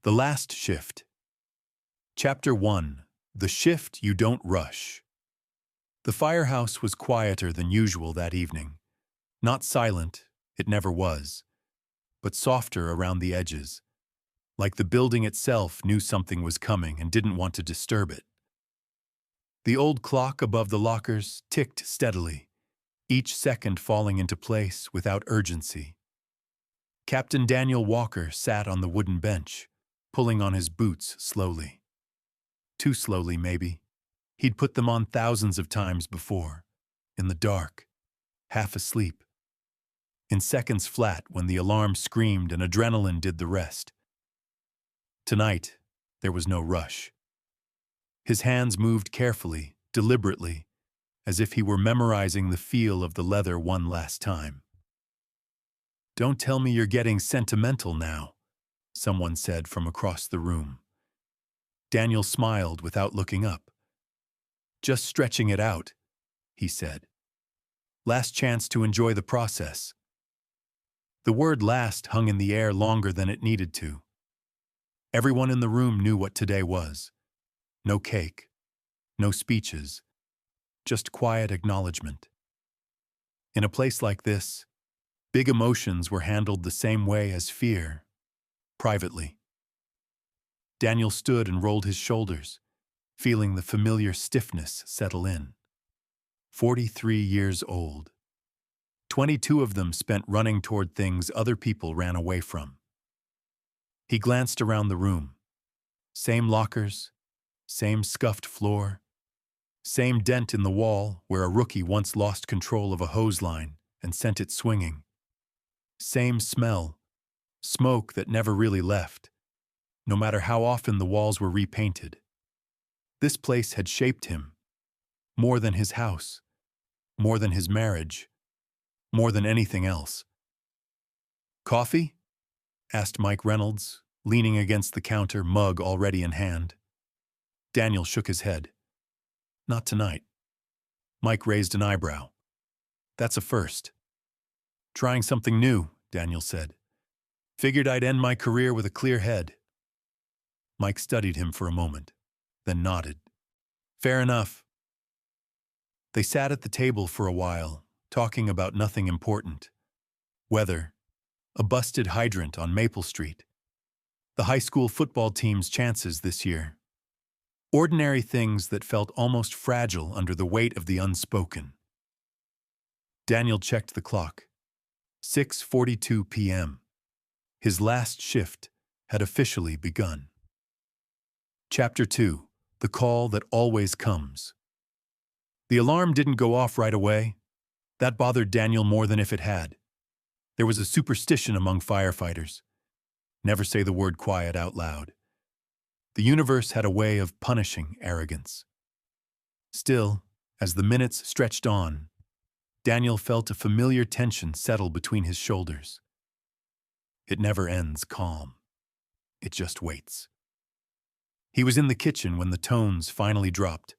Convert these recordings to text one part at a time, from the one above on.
The Last Shift. Chapter 1. The Shift You Don't Rush. The firehouse was quieter than usual that evening. Not silent, it never was, but softer around the edges, like the building itself knew something was coming and didn't want to disturb it. The old clock above the lockers ticked steadily, each second falling into place without urgency. Captain Daniel Walker sat on the wooden bench, pulling on his boots slowly. Too slowly, maybe. He'd put them on thousands of times before, in the dark, half asleep. In seconds flat when the alarm screamed and adrenaline did the rest. Tonight, there was no rush. His hands moved carefully, deliberately, as if he were memorizing the feel of the leather one last time. "Don't tell me you're getting sentimental now," someone said from across the room. Daniel smiled without looking up. "Just stretching it out," he said. "Last chance to enjoy the process." The word last hung in the air longer than it needed to. Everyone in the room knew what today was. No cake, no speeches, just quiet acknowledgement. In a place like this, big emotions were handled the same way as fear, privately. Daniel stood and rolled his shoulders, feeling the familiar stiffness settle in. 43 years old. 22 of them spent running toward things other people ran away from. He glanced around the room. Same lockers, same scuffed floor, same dent in the wall where a rookie once lost control of a hose line and sent it swinging. Same smell, smoke that never really left, no matter how often the walls were repainted. This place had shaped him, more than his house, more than his marriage, more than anything else. "Coffee?" asked Mike Reynolds, leaning against the counter, mug already in hand. Daniel shook his head. "Not tonight." Mike raised an eyebrow. "That's a first." "Trying something new," Daniel said. "Figured I'd end my career with a clear head." Mike studied him for a moment, then nodded. "Fair enough." They sat at the table for a while, talking about nothing important. Weather, a busted hydrant on Maple Street, the high school football team's chances this year. Ordinary things that felt almost fragile under the weight of the unspoken. Daniel checked the clock. 6:42 p.m. His last shift had officially begun. Chapter 2. The Call That Always Comes. The alarm didn't go off right away. That bothered Daniel more than if it had. There was a superstition among firefighters. Never say the word quiet out loud. The universe had a way of punishing arrogance. Still, as the minutes stretched on, Daniel felt a familiar tension settle between his shoulders. It never ends calm. It just waits. He was in the kitchen when the tones finally dropped.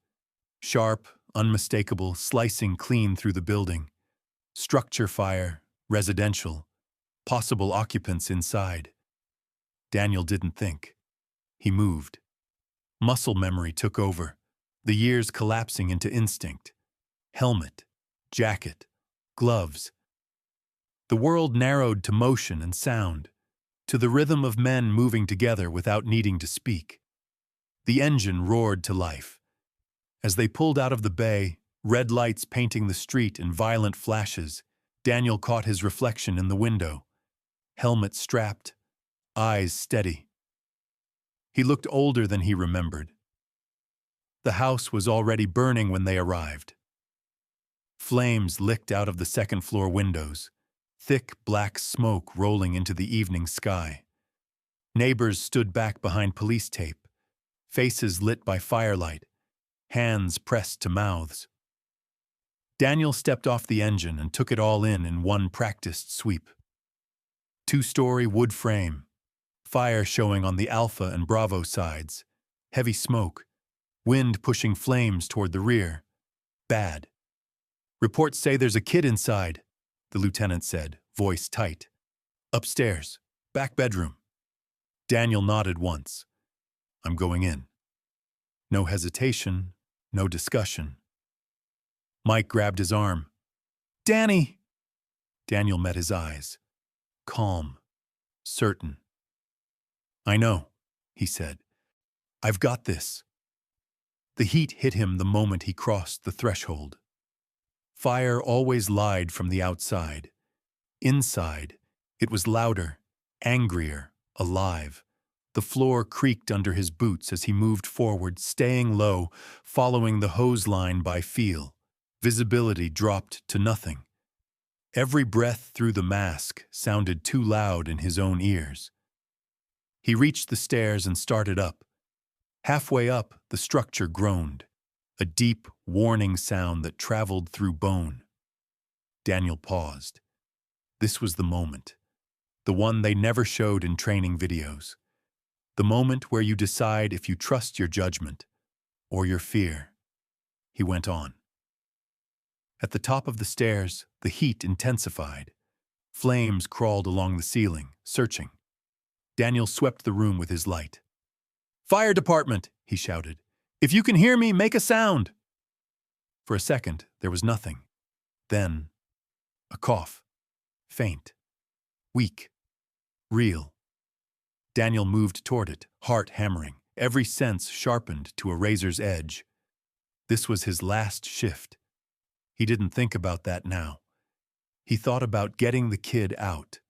Sharp, unmistakable, slicing clean through the building. Structure fire, residential, possible occupants inside. Daniel didn't think. He moved. Muscle memory took over, the years collapsing into instinct. Helmet, jacket, gloves. The world narrowed to motion and sound, to the rhythm of men moving together without needing to speak. The engine roared to life. As they pulled out of the bay, red lights painting the street in violent flashes, Daniel caught his reflection in the window. Helmet strapped, eyes steady. He looked older than he remembered. The house was already burning when they arrived. Flames licked out of the second-floor windows, thick black smoke rolling into the evening sky. Neighbors stood back behind police tape, faces lit by firelight, hands pressed to mouths. Daniel stepped off the engine and took it all in one practiced sweep. Two-story wood frame, fire showing on the Alpha and Bravo sides, heavy smoke, wind pushing flames toward the rear. Bad. "Reports say there's a kid inside," the lieutenant said, voice tight. "Upstairs, back bedroom." Daniel nodded once. I'm going in. No hesitation, no discussion. Mike grabbed his arm. Danny! Daniel met his eyes. Calm. Certain. I know, he said. I've got this. The heat hit him the moment he crossed the threshold. Fire always lied from the outside. Inside, it was louder, angrier, alive. The floor creaked under his boots as he moved forward, staying low, following the hose line by feel. Visibility dropped to nothing. Every breath through the mask sounded too loud in his own ears. He reached the stairs and started up. Halfway up, the structure groaned, a deep, warning sound that traveled through bone. Daniel paused. This was the moment, the one they never showed in training videos. The moment where you decide if you trust your judgment or your fear. He went on. At the top of the stairs, the heat intensified. Flames crawled along the ceiling, searching. Daniel swept the room with his light. Fire department, he shouted. If you can hear me, make a sound. For a second, there was nothing. Then, a cough. Faint. Weak. Real. Daniel moved toward it, heart hammering, every sense sharpened to a razor's edge. This was his last shift. He didn't think about that now. He thought about getting the kid out.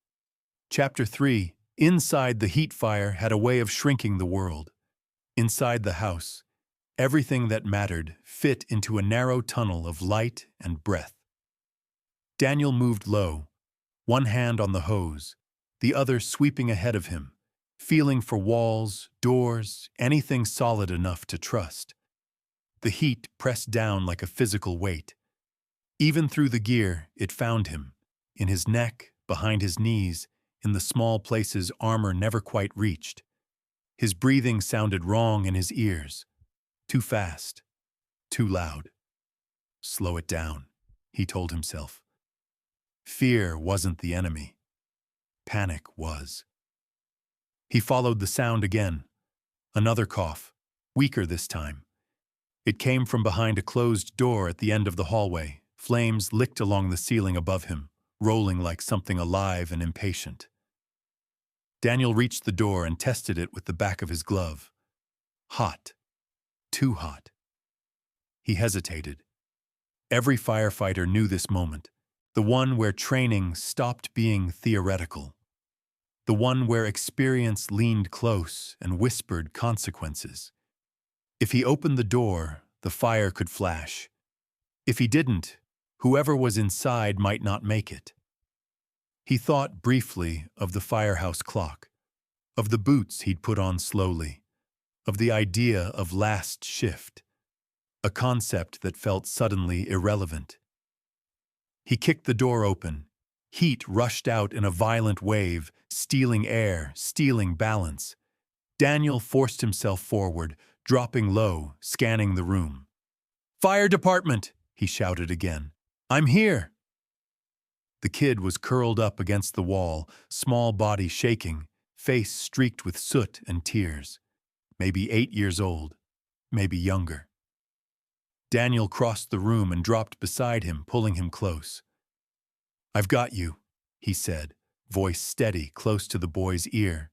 Chapter 3. Inside, the heat fire had a way of shrinking the world. Inside the house, everything that mattered fit into a narrow tunnel of light and breath. Daniel moved low, one hand on the hose, the other sweeping ahead of him, feeling for walls, doors, anything solid enough to trust. The heat pressed down like a physical weight. Even through the gear, it found him, in his neck, behind his knees, in the small places armor never quite reached. His breathing sounded wrong in his ears. Too fast. Too loud. Slow it down, he told himself. Fear wasn't the enemy. Panic was. He followed the sound again. Another cough, weaker this time. It came from behind a closed door at the end of the hallway. Flames licked along the ceiling above him, rolling like something alive and impatient. Daniel reached the door and tested it with the back of his glove. Hot. Too hot. He hesitated. Every firefighter knew this moment, the one where training stopped being theoretical, the one where experience leaned close and whispered consequences. If he opened the door, the fire could flash. If he didn't, whoever was inside might not make it. He thought briefly of the firehouse clock, of the boots he'd put on slowly, of the idea of last shift, a concept that felt suddenly irrelevant. He kicked the door open. Heat rushed out in a violent wave, stealing air, stealing balance. Daniel forced himself forward, dropping low, scanning the room. "Fire department!" he shouted again. "I'm here!" The kid was curled up against the wall, small body shaking, face streaked with soot and tears. Maybe 8 years old, maybe younger. Daniel crossed the room and dropped beside him, pulling him close. "I've got you," he said, voice steady, close to the boy's ear.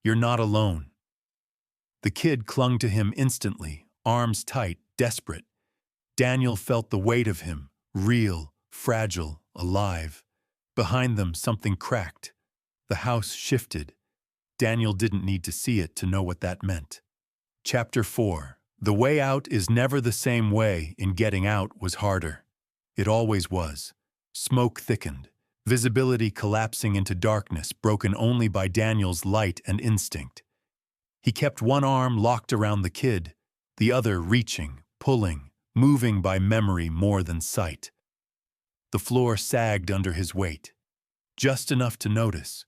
"You're not alone." The kid clung to him instantly, arms tight, desperate. Daniel felt the weight of him, real, fragile, alive. Behind them, something cracked. The house shifted. Daniel didn't need to see it to know what that meant. Chapter 4. The way out is never the same way. In getting out was harder. It always was. Smoke thickened, visibility collapsing into darkness, broken only by Daniel's light and instinct. He kept one arm locked around the kid, the other reaching, pulling, moving by memory more than sight. The floor sagged under his weight, just enough to notice,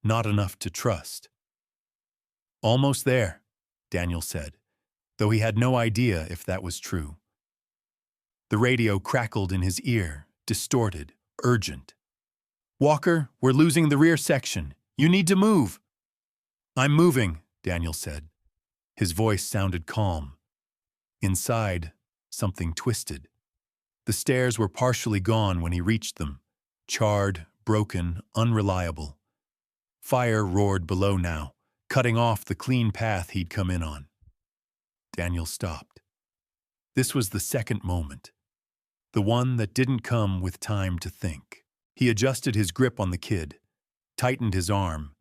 not enough to trust. "Almost there," Daniel said, though he had no idea if that was true. The radio crackled in his ear, distorted, urgent. "Walker, we're losing the rear section. You need to move." I'm moving, Daniel said. His voice sounded calm. Inside, something twisted. The stairs were partially gone when he reached them, charred, broken, unreliable. Fire roared below now, cutting off the clean path he'd come in on. Daniel stopped. This was the second moment, the one that didn't come with time to think. He adjusted his grip on the kid, tightened his arm,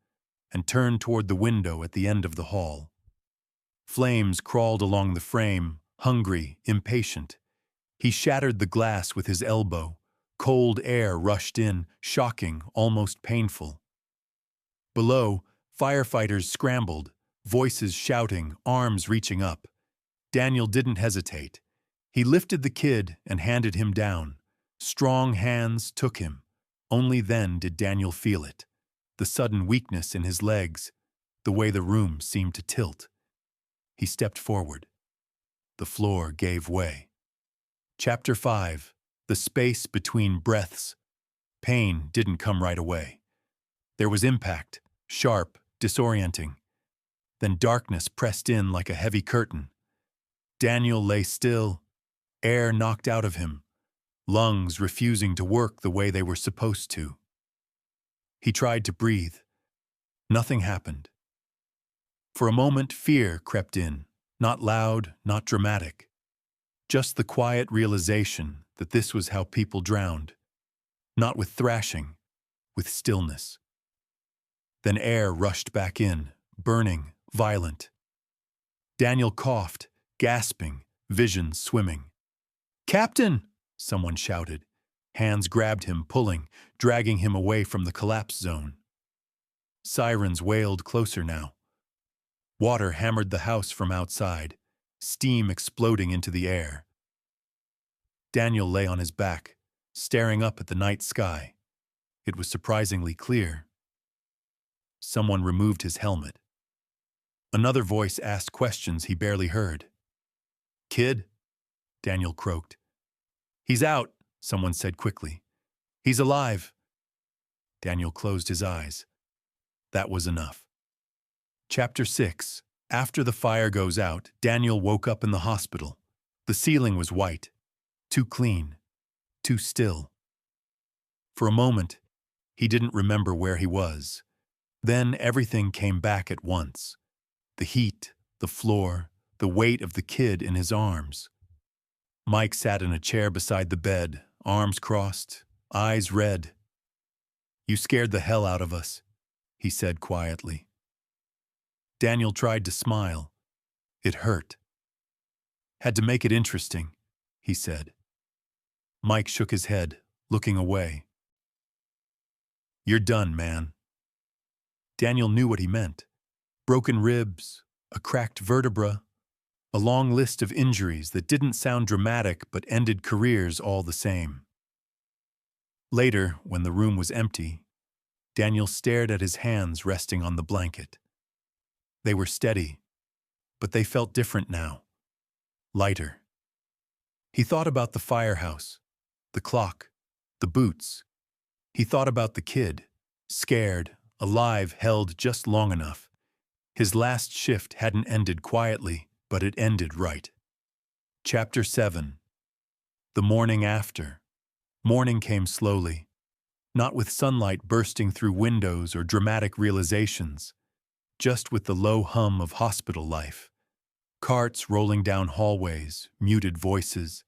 and turned toward the window at the end of the hall. Flames crawled along the frame, hungry, impatient. He shattered the glass with his elbow. Cold air rushed in, shocking, almost painful. Below, firefighters scrambled, voices shouting, arms reaching up. Daniel didn't hesitate. He lifted the kid and handed him down. Strong hands took him. Only then did Daniel feel it. The sudden weakness in his legs, the way the room seemed to tilt. He stepped forward. The floor gave way. Chapter 5. The space between breaths. Pain didn't come right away. There was impact, sharp, disorienting. Then darkness pressed in like a heavy curtain. Daniel lay still, air knocked out of him, lungs refusing to work the way they were supposed to. He tried to breathe. Nothing happened. For a moment, fear crept in, not loud, not dramatic. Just the quiet realization that this was how people drowned. Not with thrashing, with stillness. Then air rushed back in, burning, violent. Daniel coughed, gasping, vision swimming. "Captain!" someone shouted. Hands grabbed him, pulling, dragging him away from the collapse zone. Sirens wailed closer now. Water hammered the house from outside, steam exploding into the air. Daniel lay on his back, staring up at the night sky. It was surprisingly clear. Someone removed his helmet. Another voice asked questions he barely heard. "Kid?" Daniel croaked. "He's out," someone said quickly. "He's alive." Daniel closed his eyes. That was enough. Chapter 6. After the fire goes out, Daniel woke up in the hospital. The ceiling was white, too clean, too still. For a moment, he didn't remember where he was. Then everything came back at once. The heat, the floor, the weight of the kid in his arms. Mike sat in a chair beside the bed, arms crossed, eyes red. "You scared the hell out of us," he said quietly. Daniel tried to smile. It hurt. "Had to make it interesting," he said. Mike shook his head, looking away. "You're done, man." Daniel knew what he meant. Broken ribs, a cracked vertebra, a long list of injuries that didn't sound dramatic but ended careers all the same. Later, when the room was empty, Daniel stared at his hands resting on the blanket. They were steady, but they felt different now. Lighter. He thought about the firehouse, the clock, the boots. He thought about the kid, scared, alive, held just long enough. His last shift hadn't ended quietly, but it ended right. Chapter 7. The morning after. Morning came slowly, not with sunlight bursting through windows or dramatic realizations, just with the low hum of hospital life. Carts rolling down hallways, muted voices,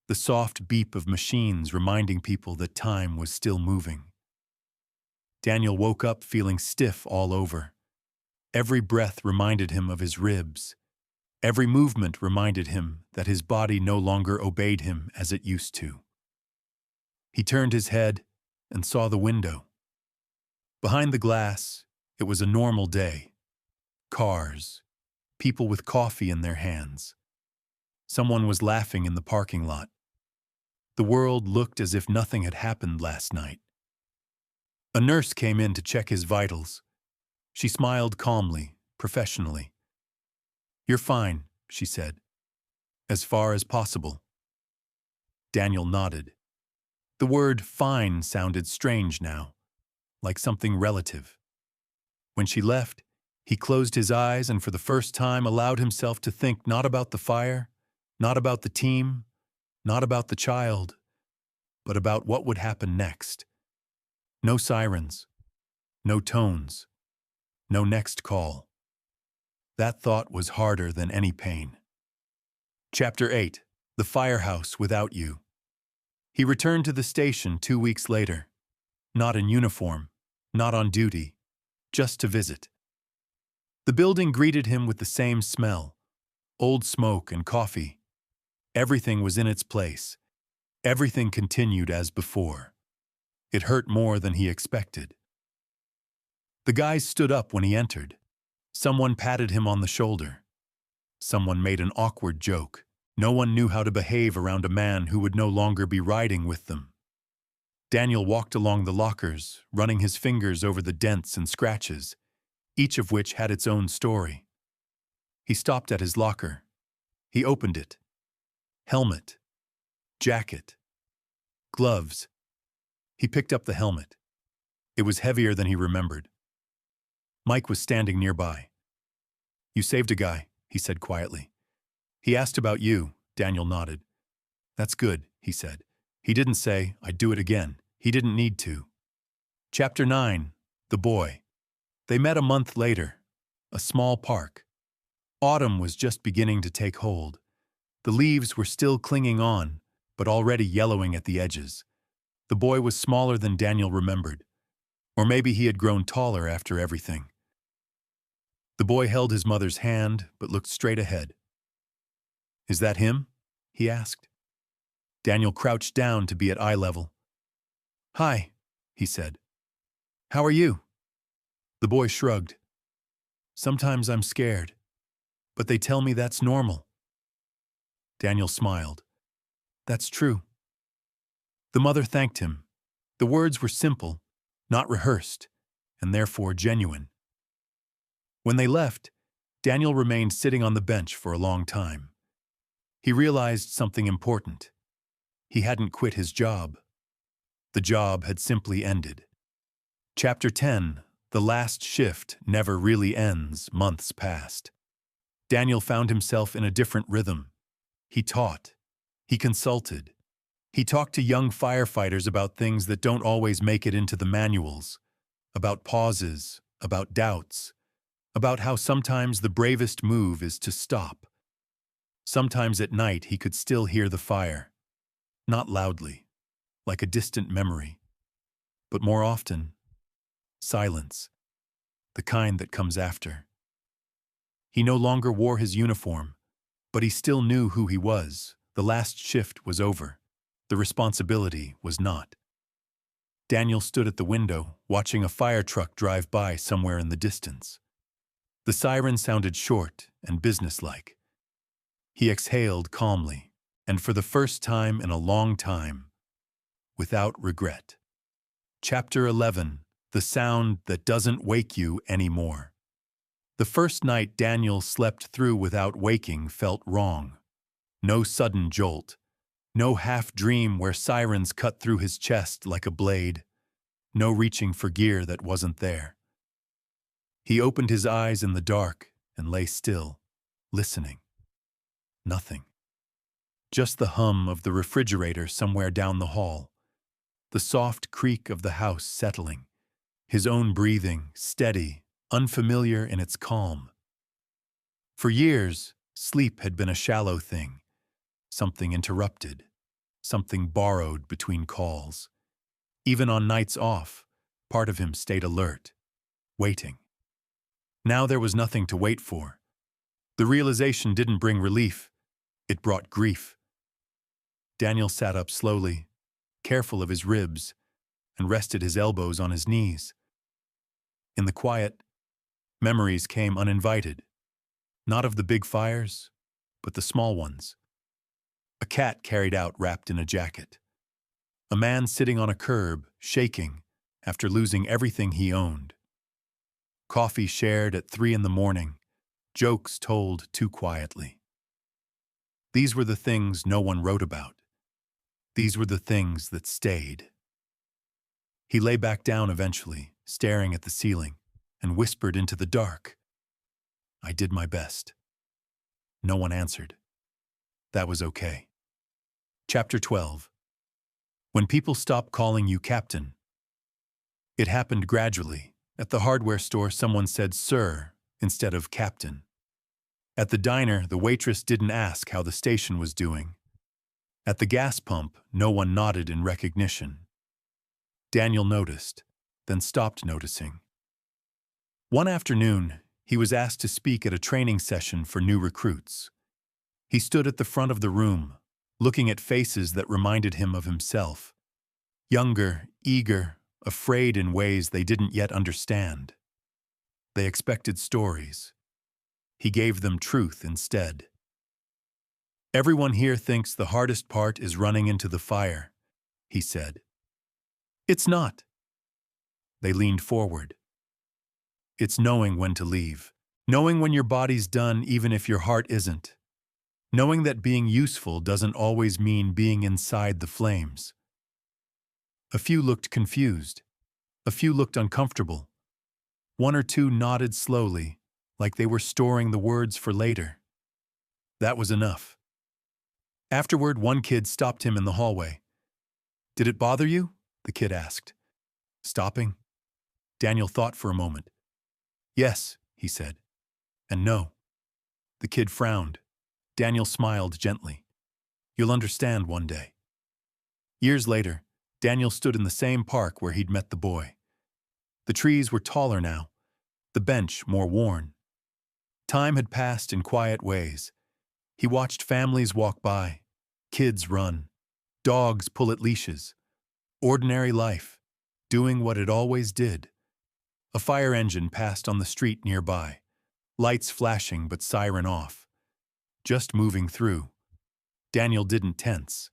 the soft beep of machines reminding people that time was still moving. Daniel woke up feeling stiff all over. Every breath reminded him of his ribs. Every movement reminded him that his body no longer obeyed him as it used to. He turned his head and saw the window. Behind the glass, it was a normal day. Cars, people with coffee in their hands. Someone was laughing in the parking lot. The world looked as if nothing had happened last night. A nurse came in to check his vitals. She smiled calmly, professionally. "You're fine," she said. "As far as possible." Daniel nodded. The word "fine" sounded strange now, like something relative. When she left, He closed his eyes and for the first time allowed himself to think not about the fire, not about the team, not about the child, but about what would happen next. No sirens, no tones, no next call. That thought was harder than any pain. Chapter 8. The Firehouse Without You. He returned to the station 2 weeks later. Not in uniform, not on duty, just to visit. The building greeted him with the same smell, old smoke and coffee. Everything was in its place. Everything continued as before. It hurt more than he expected. The guys stood up when he entered. Someone patted him on the shoulder. Someone made an awkward joke. No one knew how to behave around a man who would no longer be riding with them. Daniel walked along the lockers, running his fingers over the dents and scratches, each of which had its own story. He stopped at his locker. He opened it. Helmet. Jacket. Gloves. He picked up the helmet. It was heavier than he remembered. Mike was standing nearby. "You saved a guy," he said quietly. "He asked about you," Daniel nodded. "That's good," he said. He didn't say, "I'd do it again." He didn't need to. Chapter 9. The Boy. They met a month later. A small park. Autumn was just beginning to take hold. The leaves were still clinging on, but already yellowing at the edges. The boy was smaller than Daniel remembered. Or maybe he had grown taller after everything. The boy held his mother's hand, but looked straight ahead. "Is that him?" he asked. Daniel crouched down to be at eye level. "Hi," he said. "How are you?" The boy shrugged. "Sometimes I'm scared, but they tell me that's normal." Daniel smiled. "That's true." The mother thanked him. The words were simple, not rehearsed, and therefore genuine. When they left, Daniel remained sitting on the bench for a long time. He realized something important. He hadn't quit his job. The job had simply ended. Chapter 10. The last shift never really ends. Months passed. Daniel found himself in a different rhythm. He taught. He consulted. He talked to young firefighters about things that don't always make it into the manuals, about pauses, about doubts, about how sometimes the bravest move is to stop. Sometimes at night he could still hear the fire, not loudly, like a distant memory, but more often, silence, the kind that comes after. He no longer wore his uniform, but he still knew who he was. The last shift was over. The responsibility was not. Daniel stood at the window, watching a fire truck drive by somewhere in the distance. The siren sounded short and businesslike. He exhaled calmly, and for the first time in a long time, without regret. Chapter 11. The Sound That Doesn't Wake You Anymore. The first night Daniel slept through without waking felt wrong. No sudden jolt. No half-dream where sirens cut through his chest like a blade. No reaching for gear that wasn't there. He opened his eyes in the dark and lay still, listening. Nothing. Just the hum of the refrigerator somewhere down the hall. The soft creak of the house settling. His own breathing, steady, unfamiliar in its calm. For years, sleep had been a shallow thing. Something interrupted. Something borrowed between calls. Even on nights off, part of him stayed alert, waiting. Now there was nothing to wait for. The realization didn't bring relief. It brought grief. Daniel sat up slowly, careful of his ribs, and rested his elbows on his knees. In the quiet, memories came uninvited. Not of the big fires, but the small ones. A cat carried out wrapped in a jacket. A man sitting on a curb, shaking, after losing everything he owned. Coffee shared at 3 a.m, jokes told too quietly. These were the things no one wrote about. These were the things that stayed. He lay back down eventually, staring at the ceiling, and whispered into the dark, I did my best. No one answered. That was okay. Chapter 12. When people stop calling you captain. It happened gradually. At the hardware store, someone said sir instead of captain. At the diner, the waitress didn't ask how the station was doing. At the gas pump, no one nodded in recognition. Daniel noticed, then stopped noticing. One afternoon, he was asked to speak at a training session for new recruits. He stood at the front of the room, looking at faces that reminded him of himself. Younger, eager, afraid in ways they didn't yet understand. They expected stories. He gave them truth instead. Everyone here thinks the hardest part is running into the fire, he said. It's not. They leaned forward. It's knowing when to leave. Knowing when your body's done even if your heart isn't. Knowing that being useful doesn't always mean being inside the flames. A few looked confused. A few looked uncomfortable. One or two nodded slowly, like they were storing the words for later. That was enough. Afterward, one kid stopped him in the hallway. Did it bother you? The kid asked. Stopping? Daniel thought for a moment. Yes, he said. And no. The kid frowned. Daniel smiled gently. You'll understand one day. Years later, Daniel stood in the same park where he'd met the boy. The trees were taller now, the bench more worn. Time had passed in quiet ways. He watched families walk by, kids run, dogs pull at leashes. Ordinary life, doing what it always did. A fire engine passed on the street nearby, lights flashing but siren off. Just moving through. Daniel didn't tense.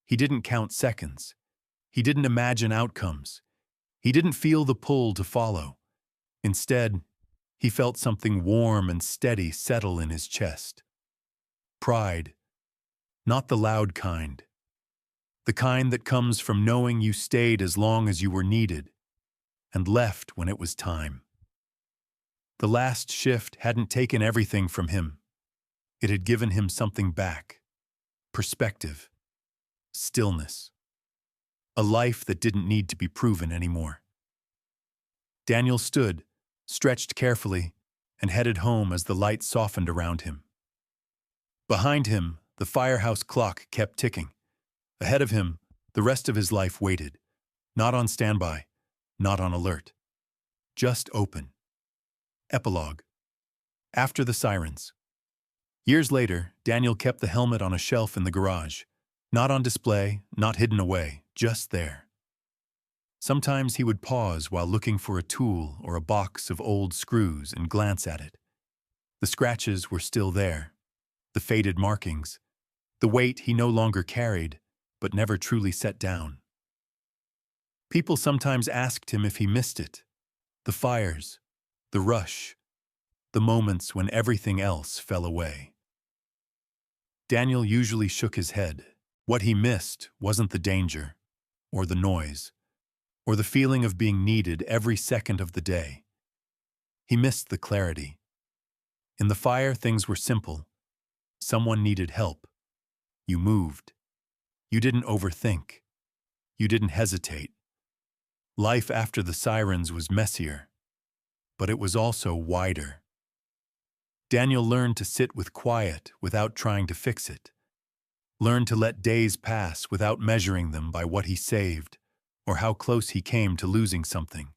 He didn't count seconds. He didn't imagine outcomes. He didn't feel the pull to follow. Instead, he felt something warm and steady settle in his chest. Pride. Not the loud kind. The kind that comes from knowing you stayed as long as you were needed and left when it was time. The last shift hadn't taken everything from him. It had given him something back. Perspective. Stillness. A life that didn't need to be proven anymore. Daniel stood, stretched carefully, and headed home as the light softened around him. Behind him, the firehouse clock kept ticking. Ahead of him, the rest of his life waited, not on standby, not on alert. Just open. Epilogue. After the sirens. Years later, Daniel kept the helmet on a shelf in the garage. Not on display, not hidden away, just there. Sometimes he would pause while looking for a tool or a box of old screws and glance at it. The scratches were still there, the faded markings, the weight he no longer carried, but never truly set down. People sometimes asked him if he missed it. The fires, the rush, the moments when everything else fell away. Daniel usually shook his head. What he missed wasn't the danger, or the noise, or the feeling of being needed every second of the day. He missed the clarity. In the fire, things were simple. Someone needed help. You moved. You didn't overthink. You didn't hesitate. Life after the sirens was messier, but it was also wider. Daniel learned to sit with quiet without trying to fix it. Learned to let days pass without measuring them by what he saved or how close he came to losing something.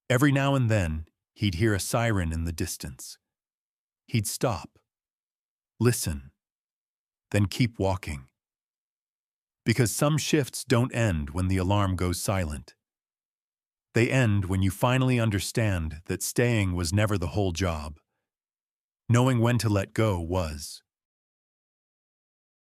Every now and then, he'd hear a siren in the distance. He'd stop, listen, then keep walking. Because some shifts don't end when the alarm goes silent. They end when you finally understand that staying was never the whole job. Knowing when to let go was.